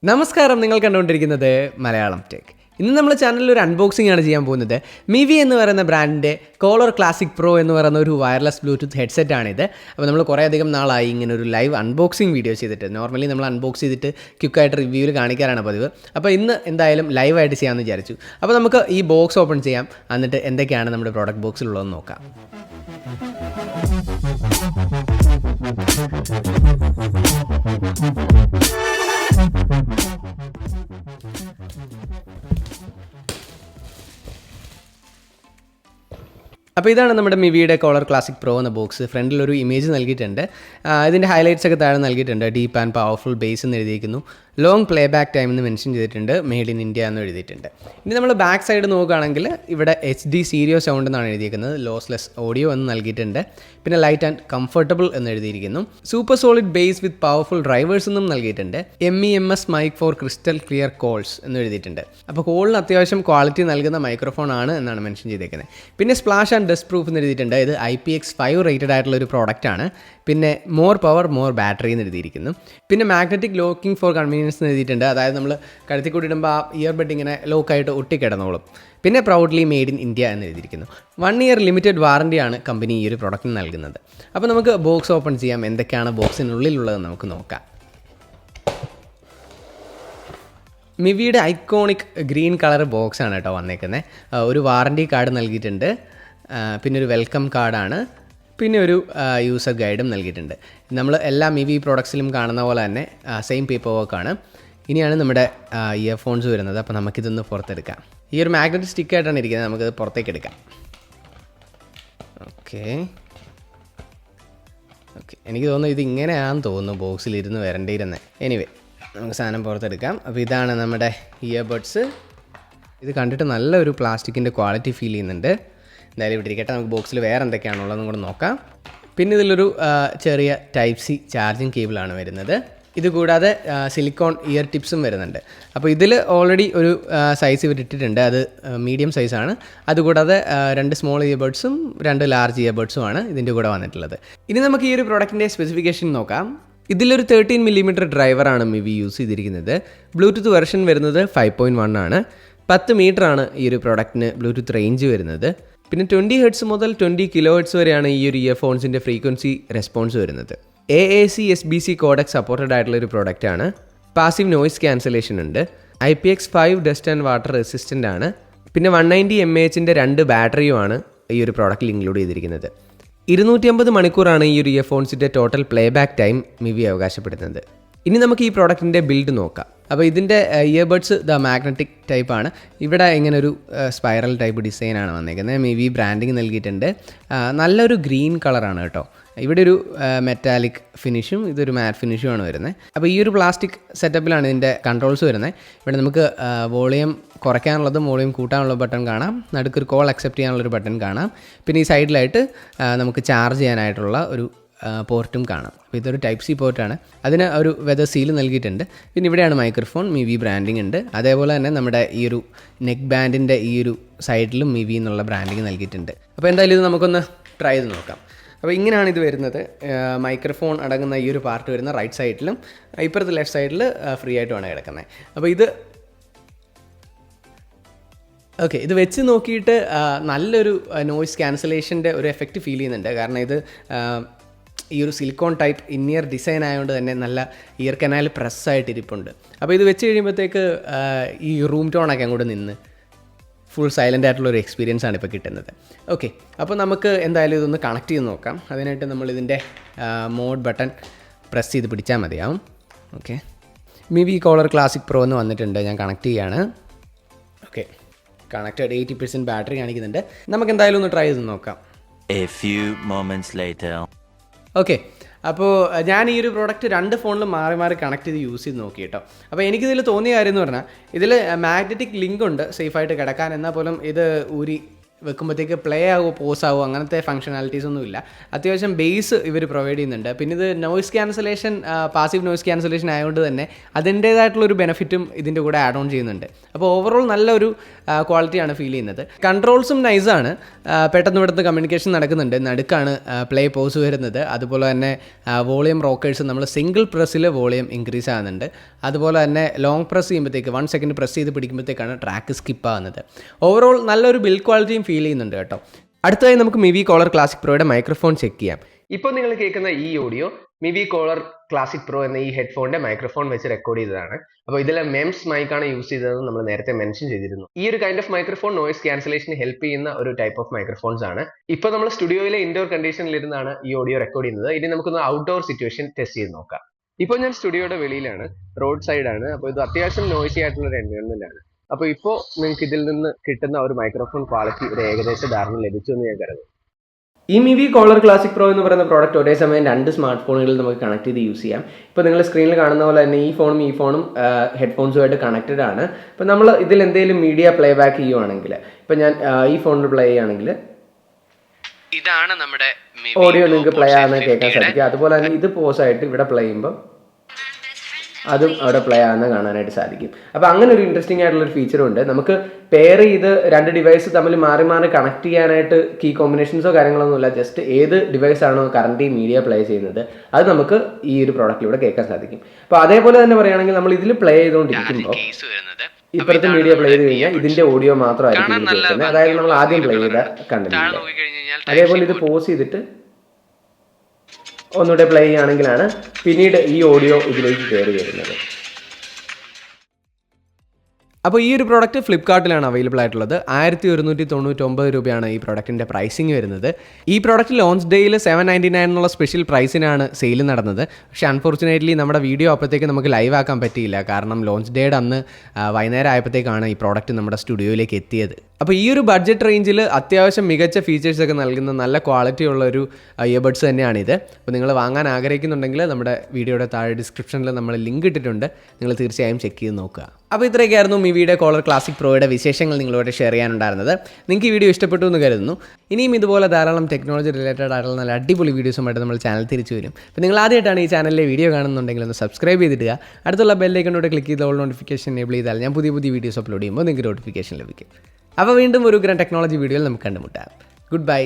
നമസ്കാരം, നിങ്ങൾ കണ്ടുകൊണ്ടിരിക്കുന്നത് മലയാളം ടെക്. ഇന്ന് നമ്മുടെ ചാനലിൽ ഒരു അൺബോക്സിംഗ് ആണ് ചെയ്യാൻ പോകുന്നത്. മിവി എന്ന് പറയുന്ന ബ്രാൻഡിൻ്റെ കോളർ ക്ലാസിക് പ്രോ എന്ന് പറയുന്ന ഒരു വയർലെസ് ബ്ലൂടൂത്ത് ഹെഡ്സെറ്റ് ആണിത്. അപ്പോൾ നമ്മൾ കുറേ അധികം നാളായി ഇങ്ങനെ ഒരു ലൈവ് അൺബോക്സിംഗ് വീഡിയോ ചെയ്തിട്ട്. നോർമലി നമ്മൾ അൺബോക്സ് ചെയ്തിട്ട് ക്വിക്കായിട്ട് റിവ്യൂവിൽ കാണിക്കാറാണ് പതിവ്. അപ്പോൾ ഇന്ന് എന്തായാലും ലൈവായിട്ട് ചെയ്യാമെന്ന് വിചാരിച്ചു. അപ്പോൾ നമുക്ക് ഈ ബോക്സ് ഓപ്പൺ ചെയ്യാം, എന്നിട്ട് എന്തൊക്കെയാണ് നമ്മുടെ പ്രോഡക്റ്റ് ബോക്സിലുള്ളതെന്ന് നോക്കാം. അപ്പോൾ ഇതാണ് നമ്മുടെ മിവിയുടെ കോളർ ക്ലാസിക് പ്രോ എന്ന ബോക്സ്. ഫ്രണ്ടിലൊരു ഇമേജ് നൽകിയിട്ടുണ്ട്. ഇതിൻ്റെ ഹൈലൈറ്റ്സ് ഒക്കെ താഴെ നൽകിയിട്ടുണ്ട്. ഡീപ്പ് ആൻഡ് പവർഫുൾ ബേസ് എന്ന് എഴുതിയിരിക്കുന്നു. ലോങ് പ്ലേ ബാക്ക് ടൈം എന്ന് മെൻഷൻ ചെയ്തിട്ടുണ്ട്. മെയ്ഡ് ഇൻ ഇന്ത്യ എന്ന് എഴുതിയിട്ടുണ്ട്. ഇനി നമ്മൾ ബാക്ക് സൈഡ് നോക്കുകയാണെങ്കിൽ ഇവിടെ HD സ്റ്റീരിയോ സൗണ്ട് എന്നാണ് എഴുതിയിരിക്കുന്നത്. ലോസ്ലെസ് ഓഡിയോ എന്ന് നൽകിയിട്ടുണ്ട്. പിന്നെ ലൈറ്റ് ആൻഡ് കംഫർട്ടബിൾ എന്ന് എഴുതിയിരിക്കുന്നു. Super solid bass with powerful drivers എന്നും നൽകിയിട്ടുണ്ട്. MEMS mic for crystal clear calls എന്ന് എഴുതിയിട്ടുണ്ട്. അപ്പോൾ കോളിന് അത്യാവശ്യം ക്വാളിറ്റി നൽകുന്ന മൈക്രോഫോൺ ആണ് എന്നാണ് മെൻഷൻ ചെയ്തേക്കുന്നത്. പിന്നെ സ്പ്ലാഷ് ആൻഡ് ഡസ്റ്റ് പ്രൂഫ് എന്ന് എഴുതിയിട്ടുണ്ട്. ഇത് IPX5 റേറ്റഡ് ആയിട്ടുള്ള ഒരു പ്രോഡക്റ്റ് ആണ്. പിന്നെ മോർ പവർ മോർ ബാറ്ററി എന്ന് എഴുതിയിരിക്കുന്നു. പിന്നെ മാഗ്നറ്റിക് ലോക്കിംഗ് ഫോർ കൺവീനിയൻസ് എന്ന് എഴുതിയിട്ടുണ്ട്. അതായത് നമ്മൾ കഴുത്തിൽ കൂടി ഇടുമ്പോൾ ആ ഇയർബഡ് ഇങ്ങനെ ലോക്കായിട്ട് ഒട്ടിക്കിടന്നോളും. പിന്നെ പ്രൗഡ്ലി മെയ്ഡ് ഇൻ ഇന്ത്യ എന്ന് എഴുതിയിരിക്കുന്നു. 1 ഇയർ ലിമിറ്റഡ് വാറണ്ടിയാണ് കമ്പനി ഈ ഒരു പ്രോഡക്റ്റിന് നൽകുന്നത്. അപ്പോൾ നമുക്ക് ബോക്സ് ഓപ്പൺ ചെയ്യാം. എന്തൊക്കെയാണ് ബോക്സിനുള്ളിലുള്ളതെന്ന് നമുക്ക് നോക്കാം. മിവിയുടെ ഐക്കോണിക് ഗ്രീൻ കളർ ബോക്സ് ആണ് കേട്ടോ വന്നേക്കുന്നത്. ഒരു വാറണ്ടി കാർഡ് നൽകിയിട്ടുണ്ട്. പിന്നെ ഒരു വെൽക്കം കാർഡാണ്. പിന്നെ ഒരു യൂസർ ഗൈഡും നൽകിയിട്ടുണ്ട്. നമ്മൾ എല്ലാ മിവി പ്രോഡക്ട്സിലും കാണുന്ന പോലെ തന്നെ സെയിം പേപ്പർ വർക്കാണ്. ഇനിയാണ് നമ്മുടെ ഇയർഫോൺസ് വരുന്നത്. അപ്പോൾ നമുക്കിതൊന്ന് പുറത്തെടുക്കാം. ഈ ഒരു മാഗ്നറ്റിക് സ്റ്റിക്കായിട്ടാണ് ഇരിക്കുന്നത്. നമുക്കത് പുറത്തേക്ക് എടുക്കാം. ഓക്കെ, എനിക്ക് തോന്നുന്നു ഇത് ഇങ്ങനെയാണെന്ന് തോന്നുന്നു ബോക്സിലിരുന്ന് വരേണ്ടിയിരുന്നത്. എനിവേ, നമുക്ക് സാധനം പുറത്തെടുക്കാം. അപ്പോൾ ഇതാണ് നമ്മുടെ ഇയർബഡ്സ്. ഇത് കണ്ടിട്ട് നല്ലൊരു പ്ലാസ്റ്റിക്കിൻ്റെ ക്വാളിറ്റി ഫീൽ ചെയ്യുന്നുണ്ട്. എന്തായാലും ഇവിടെ ഇരിക്കട്ടെ. നമുക്ക് ബോക്സിൽ വേറെ എന്തൊക്കെയാണുള്ളതെന്നും കൂടെ നോക്കാം. പിന്നെ ഇതിലൊരു ചെറിയ Type-C ചാർജിങ് കേബിളാണ് വരുന്നത്. ഇതുകൂടാതെ സിലിക്കോൺ ഇയർ ടിപ്സും വരുന്നുണ്ട്. അപ്പോൾ ഇതിൽ ഓൾറെഡി ഒരു സൈസ് ഇവർ ഇട്ടിട്ടുണ്ട്. അത് മീഡിയം സൈസാണ്. അതുകൂടാതെ 2 സ്മോൾ ഇയർബഡ്സും 2 ലാർജ് ഇയർബഡ്സുമാണ് ഇതിൻ്റെ കൂടെ വന്നിട്ടുള്ളത്. ഇനി നമുക്ക് ഈ ഒരു പ്രോഡക്റ്റിൻ്റെ സ്പെസിഫിക്കേഷൻ നോക്കാം. ഇതിലൊരു 13mm ഡ്രൈവറാണ് മിവി യൂസ് ചെയ്തിരിക്കുന്നത്. ബ്ലൂടൂത്ത് വെർഷൻ വരുന്നത് 5.1 ആണ്. 10 മീറ്ററാണ് ഈ ഒരു പ്രോഡക്റ്റിന് ബ്ലൂടൂത്ത് റേഞ്ച് വരുന്നത്. പിന്നെ 20 Hz മുതൽ 20 kHz വരെയാണ് ഈ ഒരു ഇയർഫോൺസിൻ്റെ ഫ്രീക്വൻസി റെസ്പോൺസ് വരുന്നത്. AAC SBC കോഡെക് സപ്പോർട്ടഡ് ആയിട്ടുള്ള ഒരു പ്രോഡക്റ്റാണ്. പാസീവ് നോയ്സ് ക്യാൻസലേഷൻ ഉണ്ട്. IPX5 dust and water resistant ആണ്. പിന്നെ 190 mAhൻ്റെ 2 ബാറ്ററിയുമാണ് ഈ ഒരു പ്രോഡക്റ്റിൽ ഇൻക്ലൂഡ് ചെയ്തിരിക്കുന്നത്. 250 മണിക്കൂറാണ് ഈ ഒരു ഇയർഫോൺസിൻ്റെ total play back time Mivi അവകാശപ്പെടുന്നത്. ഇനി നമുക്ക് ഈ പ്രോഡക്റ്റിൻ്റെ ബിൽഡ് നോക്കാം. അപ്പോൾ ഇതിൻ്റെ ഇയർബഡ്സ് മാഗ്നറ്റിക് ടൈപ്പാണ്. ഇവിടെ ഇങ്ങനെ ഒരു സ്പൈറൽ ടൈപ്പ് ഡിസൈനാണ് വന്നേക്കുന്നത്. മിവി ബ്രാൻഡിങ് നൽകിയിട്ടുണ്ട്. നല്ലൊരു ഗ്രീൻ കളറാണ് കേട്ടോ. ഇവിടെ ഒരു മെറ്റാലിക് ഫിനിഷും ഇതൊരു മാറ്റ് ഫിനിഷുമാണ് വരുന്നത്. അപ്പോൾ ഈ ഒരു പ്ലാസ്റ്റിക് സെറ്റപ്പിലാണ് ഇതിൻ്റെ കൺട്രോൾസ് വരുന്നത്. ഇവിടെ നമുക്ക് വോളിയം കുറയ്ക്കാനുള്ളതും വോളിയം കൂട്ടാനുള്ള ബട്ടൺ കാണാം. നടുക്കൊരു കോൾ അക്സെപ്റ്റ് ചെയ്യാനുള്ളൊരു ബട്ടൺ കാണാം. പിന്നെ ഈ സൈഡിലായിട്ട് നമുക്ക് ചാർജ് ചെയ്യാനായിട്ടുള്ള ഒരു പോർട്ടും കാണാം. അപ്പോൾ ഇതൊരു Type-C പോർട്ടാണ്. അതിന് ഒരു വെതർ സീൽ നൽകിയിട്ടുണ്ട്. പിന്നെ ഇവിടെയാണ് മൈക്രോഫോൺ. മിവി ബ്രാൻഡിങ് ഉണ്ട്. അതേപോലെ തന്നെ നമ്മുടെ ഈ ഒരു നെക്ക് ബാൻഡിൻ്റെ ഈ ഒരു സൈഡിലും മിവി എന്നുള്ള ബ്രാൻഡിങ് നൽകിയിട്ടുണ്ട്. അപ്പോൾ എന്തായാലും ഇത് നമുക്കൊന്ന് ട്രൈ ചെയ്ത് നോക്കാം. അപ്പോൾ ഇങ്ങനെയാണ് ഇത് വരുന്നത്. മൈക്രോഫോൺ അടങ്ങുന്ന ഈ ഒരു പാർട്ട് വരുന്ന റൈറ്റ് സൈഡിലും ഇപ്പുറത്തെ ലെഫ്റ്റ് സൈഡിൽ ഫ്രീ ആയിട്ടുമാണ് കിടക്കുന്നത്. അപ്പോൾ ഇത് വെച്ച് നോക്കിയിട്ട് നല്ലൊരു നോയ്സ് ക്യാൻസലേഷൻ്റെ ഒരു എഫക്റ്റ് ഫീൽ ചെയ്യുന്നുണ്ട്. കാരണം ഇത് ഈ ഒരു സിലിക്കോൺ ടൈപ്പ് ഇന്നിയർ ഡിസൈൻ ആയതുകൊണ്ട് തന്നെ നല്ല ഇയർ കനാൽ പ്രസ്സായിട്ട് ഇരിപ്പുണ്ട്. അപ്പോൾ ഇത് വെച്ച് കഴിയുമ്പോഴത്തേക്ക് ഈ റൂം ടോണൊക്കെ അങ്ങോട്ട് നിന്ന് ഫുൾ സൈലൻ്റ് ആയിട്ടുള്ളൊരു എക്സ്പീരിയൻസ് ആണ് ഇപ്പോൾ കിട്ടുന്നത്. ഓക്കെ, അപ്പോൾ നമുക്ക് എന്തായാലും ഇതൊന്ന് കണക്ട് ചെയ്ത് നോക്കാം. അതിനായിട്ട് നമ്മളിതിൻ്റെ മോഡ് ബട്ടൺ പ്രസ് ചെയ്ത് പിടിച്ചാൽ മതിയാവും. Okay, Mivi collar classic pro എന്ന് വന്നിട്ടുണ്ട്. ഞാൻ കണക്ട് ചെയ്യുകയാണ്. Okay, connected. 80% ബാറ്ററി കാണിക്കുന്നുണ്ട്. നമുക്ക് എന്തായാലും ഒന്ന് ട്രൈ ചെയ്ത് നോക്കാം. ഓക്കെ, അപ്പോൾ ഞാൻ ഈ ഒരു പ്രോഡക്റ്റ് 2 ഫോണിലും മാറി മാറി കണക്ട് ചെയ്ത് യൂസ് ചെയ്ത് നോക്കി കേട്ടോ. അപ്പോൾ എനിക്കിതിൽ തോന്നിയ കാര്യം എന്ന് പറഞ്ഞാൽ ഇതിൽ മാഗ്നറ്റിക് ലിങ്ക് ഉണ്ട് സേഫായിട്ട് കിടക്കാൻ. എന്നാൽ പോലും ഇത് ഊരി വെക്കുമ്പോഴത്തേക്ക് പ്ലേ ആവുമോ പോസ് ആവുമോ അങ്ങനത്തെ ഫംഗ്ഷനാലിറ്റീസ് ഒന്നുമില്ല. അത്യാവശ്യം ബേസ് ഇവർ പ്രൊവൈഡ് ചെയ്യുന്നുണ്ട്. പിന്നെ ഇത് noise cancellation, passive noise cancellation ആയതുകൊണ്ട് തന്നെ അതിൻ്റേതായിട്ടുള്ളൊരു ബെനിഫിറ്റും ഇതിൻ്റെ കൂടെ ആഡ് ഓൺ ചെയ്യുന്നുണ്ട്. അപ്പോൾ ഓവറോൾ നല്ലൊരു ക്വാളിറ്റിയാണ് ഫീൽ ചെയ്യുന്നത്. കൺട്രോൾസും നൈസാണ്. പെട്ടെന്ന് ഇവിടുത്തെ കമ്മ്യൂണിക്കേഷൻ നടക്കുന്നുണ്ട്. നടുക്കാണ് പ്ലേ പോസ് വരുന്നത്. അതുപോലെ തന്നെ വോളിയം റോക്കേഴ്സ് നമ്മൾ സിംഗിൾ പ്രസ്സിൽ വോളിയം ഇൻക്രീസ് ആകുന്നുണ്ട്. അതുപോലെ തന്നെ ലോങ് പ്രസ് ചെയ്യുമ്പോഴത്തേക്ക് 1 സെക്കൻഡ് പ്രസ് ചെയ്ത് പിടിക്കുമ്പോഴത്തേക്കാണ് ട്രാക്ക് സ്കിപ്പ് ആകുന്നത്. ഓവറോൾ നല്ലൊരു ബിൽഡ് ക്വാളിറ്റിയും ഫീൽ ചെയ്യുന്നുണ്ട് കേട്ടോ. അടുത്തതായി നമുക്ക് മിവി കോളർ ക്ലാസിക് പ്രോയുടെ മൈക്രോഫോൺ ചെക്ക് ചെയ്യാം. ഇപ്പോൾ നിങ്ങൾ കേൾക്കുന്ന ഈ audio Mivi collar classic pro എന്ന ഈ ഹെഡ്ഫോണിന്റെ മൈക്രോഫോൺ വെച്ച് റെക്കോർഡ് ചെയ്തതാണ്. അപ്പോൾ ഇതിൽ മെംസ് മൈക്കാണ് യൂസ് ചെയ്തതെന്ന് നമ്മൾ നേരത്തെ മെൻഷൻ ചെയ്തിരുന്നു. ഈ ഒരു കൈൻഡ് ഓഫ് മൈക്രോഫോൺ നോയ്സ് ക്യാൻസലേഷന് ഹെൽപ്പ് ചെയ്യുന്ന ഒരു ടൈപ്പ് ഓഫ് മൈക്രോഫോൺസ് ആണ്. ഇപ്പോൾ നമ്മൾ സ്റ്റുഡിയോയിലെ ഇൻഡോർ കണ്ടീഷനിലിരുന്നാണ് ഈ ഓഡിയോ റെക്കോർഡ് ചെയ്യുന്നത്. ഇനി നമുക്കൊന്ന് ഔട്ട്ഡോർ സിറ്റുവേഷൻ ടെസ്റ്റ് ചെയ്ത് നോക്കാം. ഇപ്പോൾ ഞാൻ സ്റ്റുഡിയോയുടെ വെളിയിലാണ്, റോഡ് സൈഡാണ്. അപ്പോൾ ഇത് അത്യാവശ്യം നോയ്സി ആയിട്ടുള്ള ഒരു എൻവയോൺമെന്റ് ആണ്. അപ്പോൾ ഇപ്പോൾ നിങ്ങൾക്ക് ഇതിൽ നിന്ന് കിട്ടുന്ന ഒരു മൈക്രോഫോൺ ക്വാളിറ്റി ഒരു ഏകദേശ ധാരണ ലഭിച്ചു എന്ന് ഞാൻ കരുതുന്നു. ഈ മിവി കോളർ ക്ലാസിക് പ്രോ എന്ന് പറയുന്ന പ്രോഡക്റ്റ് ഒരേ സമയം 2 സ്മാർട്ട് ഫോണുകളിൽ നമുക്ക് കണക്ട് ചെയ്ത് യൂസ് ചെയ്യാം. ഇപ്പോൾ നിങ്ങൾ സ്ക്രീനിൽ കാണുന്ന പോലെ തന്നെ ഈ ഫോണും ഹെഡ്ഫോൺസുമായിട്ട് കണക്റ്റഡ് ആണ്. ഇപ്പോൾ നമ്മൾ ഇതിൽ എന്തെങ്കിലും മീഡിയ പ്ലേ ബാക്ക് ചെയ്യുവാണെങ്കിൽ, ഇപ്പോൾ ഞാൻ ഈ ഫോണിൽ പ്ലേ ചെയ്യുകയാണെങ്കിൽ ഇതാണ് നമ്മുടെ ഓഡിയോ നിങ്ങൾക്ക് പ്ലേ ആകുന്ന കേൾക്കാൻ സാധിക്കും. അതുപോലെ തന്നെ ഇത് പോസ് ആയിട്ട് ഇവിടെ പ്ലേ ചെയ്യുമ്പോൾ അതും അവിടെ പ്ലേ ആകുന്ന കാണാനായിട്ട് സാധിക്കും. അപ്പോൾ അങ്ങനെ ഒരു ഇൻട്രസ്റ്റിംഗ് ആയിട്ടുള്ളൊരു ഫീച്ചറും ഉണ്ട്. നമുക്ക് പെയർ ചെയ്ത് 2 ഡിവൈസ് തമ്മിൽ മാറി മാറി കണക്ട് ചെയ്യാനായിട്ട് കീ കോമ്പിനേഷൻസോ കാര്യങ്ങളൊന്നുമില്ല. ജസ്റ്റ് ഏത് ഡിവൈസാണോ കറണ്ട് മീഡിയ പ്ലേ ചെയ്യുന്നത് അത് നമുക്ക് ഈ ഒരു പ്രോഡക്റ്റിലൂടെ കേൾക്കാൻ സാധിക്കും. അപ്പോൾ അതേപോലെ തന്നെ പറയുകയാണെങ്കിൽ നമ്മൾ ഇതിൽ പ്ലേ ചെയ്തുകൊണ്ടിരിക്കുമ്പോൾ ഇപ്പോഴത്തെ മീഡിയ പ്ലേ ചെയ്ത് കഴിഞ്ഞാൽ ഇതിന്റെ ഓഡിയോ മാത്രമായിരിക്കും ഇത് കേൾക്കുന്നത്. അതായത് നമ്മൾ ആദ്യം പ്ലേ ചെയ്ത കണ്ടന്റ്. അതേപോലെ ഇത് പോസ് ചെയ്തിട്ട് ഒന്നുകൂടെ പ്ലേ ചെയ്യുകയാണെങ്കിലാണ് പിന്നീട് ഈ ഓഡിയോ ഇതിലേക്ക് കയറി വരുന്നത്. അപ്പോൾ ഈ ഒരു പ്രോഡക്റ്റ് ഫ്ലിപ്കാർട്ടിലാണ് അവൈലബിൾ ആയിട്ടുള്ളത്. 1199 രൂപയാണ് ഈ പ്രോഡക്റ്റിൻ്റെ പ്രൈസിങ് വരുന്നത്. ഈ പ്രോഡക്റ്റ് ലോഞ്ച് ഡേയിൽ 799 എന്നുള്ള സ്പെഷ്യൽ പ്രൈസിനാണ് സെയിൽ നടന്നത്. പക്ഷേ അൺഫോർച്ചുനേറ്റ്ലി നമ്മുടെ വീഡിയോ അപ്പോഴത്തേക്ക് നമുക്ക് ലൈവ് ആക്കാൻ പറ്റിയില്ല. കാരണം ലോഞ്ച് ഡേയുടെ അന്ന് വൈകുന്നേരം ആയപ്പോഴത്തേക്കാണ് ഈ പ്രോഡക്റ്റ് നമ്മുടെ സ്റ്റുഡിയോയിലേക്ക് എത്തിയത്. അപ്പോൾ ഈ ഒരു ബഡ്ജറ്റ് റേഞ്ചിൽ അത്യാവശ്യം മികച്ച ഫീച്ചേഴ്സൊക്കെ നൽകുന്ന നല്ല ക്വാളിറ്റി ഉള്ള ഒരു ഇയർബഡ്സ് തന്നെയാണിത്. അപ്പോൾ നിങ്ങൾ വാങ്ങാൻ ആഗ്രഹിക്കുന്നുണ്ടെങ്കിൽ നമ്മുടെ വീഡിയോയുടെ താഴെ ഡിസ്ക്രിപ്ഷനിൽ നമ്മൾ ലിങ്ക് ഇട്ടിട്ടുണ്ട്. നിങ്ങൾ തീർച്ചയായും ചെക്ക് ചെയ്ത് നോക്കുക. അപ്പോൾ ഇത്രയൊക്കെയായിരുന്നു മിവിയുടെ കോളർ ക്ലാസിക് പ്രോയുടെ വിശേഷങ്ങൾ നിങ്ങളോട് ഷെയർ ചെയ്യാനുണ്ടായിരുന്നത്. നിങ്ങൾക്ക് ഈ വീഡിയോ ഇഷ്ടപ്പെട്ടു എന്ന് കരുതുന്നു. ഇനിയും ഇതുപോലെ ധാരാളം ടെക്നോളജി റിലേറ്റഡ് ആയിട്ടുള്ള നല്ല അടിപൊളി വീഡിയോസുമായിട്ട് നമ്മൾ ചാനൽ തിരിച്ചു വരും. അപ്പോൾ നിങ്ങൾ ആദ്യമായിട്ടാണ് ഈ ചാനലിലെ വീഡിയോ കാണുന്നുണ്ടെങ്കിൽ ഒന്ന് സബ്സ്ക്രൈബ് ചെയ്തിടുക. അടുത്തുള്ള ബെല്ലൈക്കനോട് ക്ലിക്ക് ചെയ്ത് ഓൾ നോട്ടിഫിക്കേഷൻ എനേബിൾ ചെയ്താൽ ഞാൻ പുതിയ വീഡിയോസ് അപ്ലോഡ് ചെയ്യുമ്പോൾ നിങ്ങൾക്ക് നോട്ടിഫിക്കേഷൻ ലഭിക്കും. അപ്പോൾ വീണ്ടും ഒരു ടെക്നോളജി വീഡിയോയിൽ നമുക്ക് കണ്ടുമുട്ടാം. Good bye.